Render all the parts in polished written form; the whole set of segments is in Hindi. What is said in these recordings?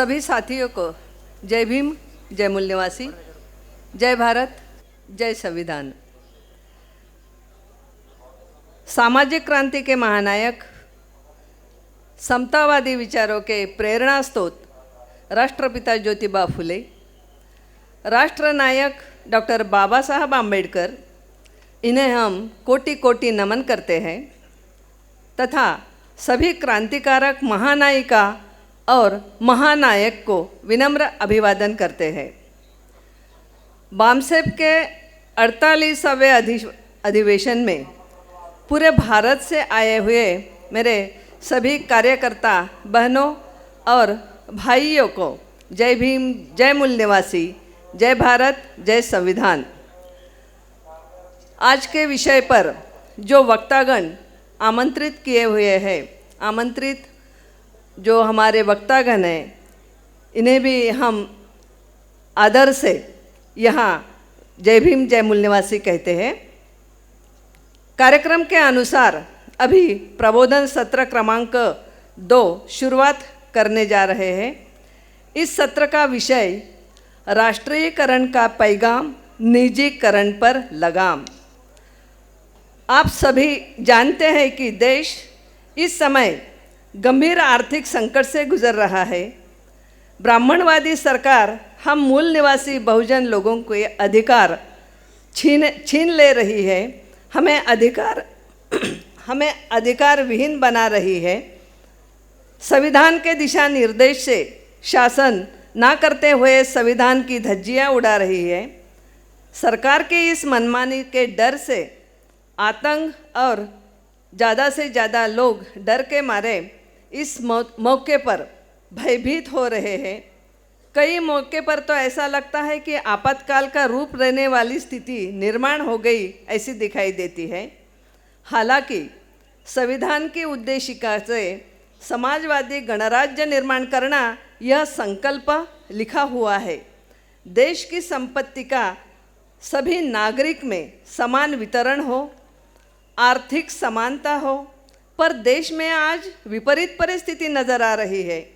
सभी साथियों को जय भीम, जय मूल निवासी, जय भारत, जय संविधान। सामाजिक क्रांति के महानायक, समतावादी विचारों के प्रेरणा स्रोत राष्ट्रपिता ज्योतिबा फुले, राष्ट्रनायक डॉक्टर बाबा साहब आम्बेडकर, इन्हें हम कोटि कोटि नमन करते हैं तथा सभी क्रांतिकारक महानायिका और महानायक को विनम्र अभिवादन करते हैं। बामसेप के 48वें अधिवेशन में पूरे भारत से आए हुए मेरे सभी कार्यकर्ता बहनों और भाइयों को जय भीम, जय मूल निवासी, जय भारत, जय संविधान। आज के विषय पर जो वक्तागण आमंत्रित किए हुए हैं, जो हमारे वक्तागण हैं, इन्हें भी हम आदर से यहाँ जय भीम, जय मूल निवासी कहते हैं। कार्यक्रम के अनुसार अभी प्रबोधन सत्र क्रमांक 2 शुरुआत करने जा रहे हैं। इस सत्र का विषय राष्ट्रीयकरण का पैगाम, निजीकरण पर लगाम। आप सभी जानते हैं कि देश इस समय गंभीर आर्थिक संकट से गुजर रहा है। ब्राह्मणवादी सरकार हम मूल निवासी बहुजन लोगों के अधिकार छीन ले रही है। हमें अधिकार विहीन बना रही है। संविधान के दिशा निर्देश से शासन ना करते हुए संविधान की धज्जियां उड़ा रही है। सरकार के इस मनमानी के डर से आतंक और ज़्यादा से ज़्यादा लोग डर के मारे इस मौके पर भयभीत हो रहे हैं। कई मौके पर तो ऐसा लगता है कि आपातकाल का रूप लेने वाली स्थिति निर्माण हो गई ऐसी दिखाई देती है। हालांकि संविधान की उद्देशिका से समाजवादी गणराज्य निर्माण करना यह संकल्प लिखा हुआ है। देश की संपत्ति का सभी नागरिक में समान वितरण हो, आर्थिक समानता हो, पर देश में आज विपरीत परिस्थिति नज़र आ रही है।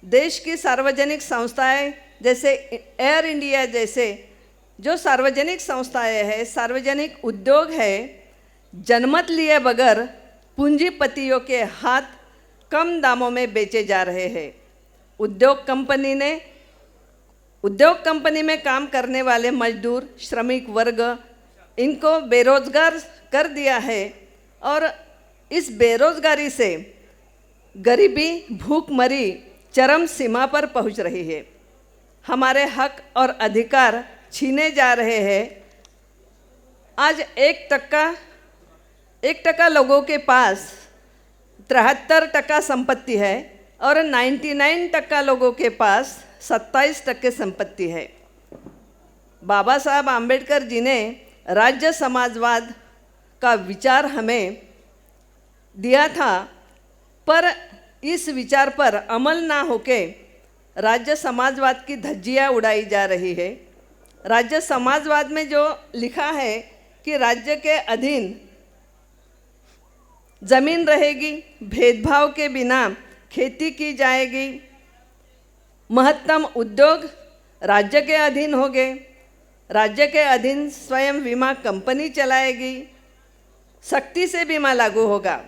देश की सार्वजनिक संस्थाएं जैसे एयर इंडिया जैसे जो सार्वजनिक संस्थाएं हैं, सार्वजनिक उद्योग है, जनमत लिए बगैर पूंजीपतियों के हाथ कम दामों में बेचे जा रहे हैं। उद्योग कंपनी में काम करने वाले मजदूर, श्रमिक वर्ग, इनको बेरोजगार कर दिया है और इस बेरोजगारी से गरीबी, भूखमरी चरम सीमा पर पहुंच रही है। हमारे हक और अधिकार छीने जा रहे हैं। आज 1% लोगों के पास 73% संपत्ति है और 99% लोगों के पास 27% संपत्ति है। बाबा साहब आम्बेडकर जी ने राज्य समाजवाद का विचार हमें दिया था, पर इस विचार पर अमल ना होके राज्य समाजवाद की धज्जियां उड़ाई जा रही है। राज्य समाजवाद में जो लिखा है कि राज्य के अधीन जमीन रहेगी, भेदभाव के बिना खेती की जाएगी, महत्तम उद्योग राज्य के अधीन होंगे, राज्य के अधीन स्वयं बीमा कंपनी चलाएगी, सख्ती से बीमा लागू होगा,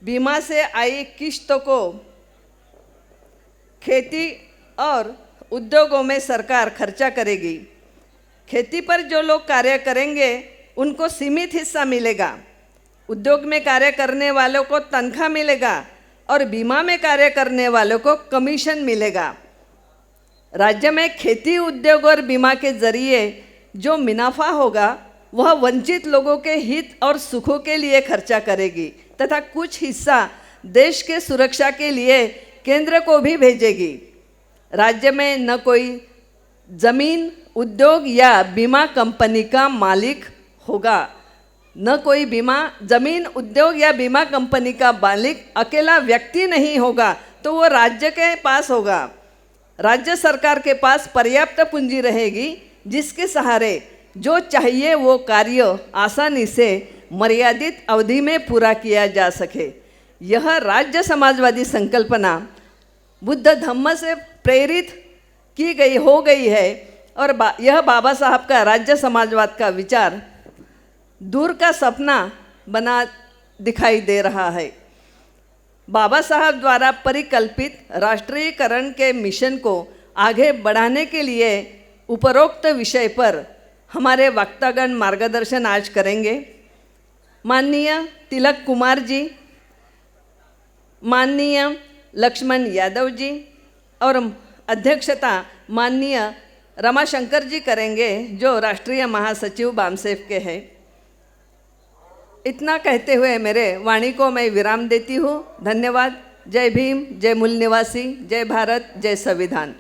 बीमा से आई किश्तों को खेती और उद्योगों में सरकार खर्चा करेगी। खेती पर जो लोग कार्य करेंगे उनको सीमित हिस्सा मिलेगा, उद्योग में कार्य करने वालों को तनख्वाह मिलेगा और बीमा में कार्य करने वालों को कमीशन मिलेगा। राज्य में खेती, उद्योग और बीमा के जरिए जो मुनाफा होगा वह वंचित लोगों के हित और सुखों के लिए खर्चा करेगी तथा कुछ हिस्सा देश के सुरक्षा के लिए केंद्र को भी भेजेगी। राज्य में न कोई जमीन, उद्योग या बीमा कंपनी का मालिक होगा, न कोई जमीन, उद्योग या बीमा कंपनी का मालिक अकेला व्यक्ति नहीं होगा, तो वो राज्य के पास होगा। राज्य सरकार के पास पर्याप्त पूंजी रहेगी जिसके सहारे जो चाहिए वो कार्य आसानी से मर्यादित अवधि में पूरा किया जा सके। यह राज्य समाजवादी संकल्पना बुद्ध धम्म से प्रेरित की गई हो गई है और यह बाबा साहब का राज्य समाजवाद का विचार दूर का सपना बना दिखाई दे रहा है। बाबा साहब द्वारा परिकल्पित राष्ट्रीयकरण के मिशन को आगे बढ़ाने के लिए उपरोक्त विषय पर हमारे वक्तागण मार्गदर्शन आज करेंगे। माननीय तिलक कुमार जी, माननीय लक्ष्मण यादव जी और अध्यक्षता माननीय रमाशंकर जी करेंगे, जो राष्ट्रीय महासचिव बामसेफ के हैं। इतना कहते हुए मेरे वाणी को मैं विराम देती हूँ। धन्यवाद। जय भीम, जय मूल निवासी, जय भारत, जय संविधान।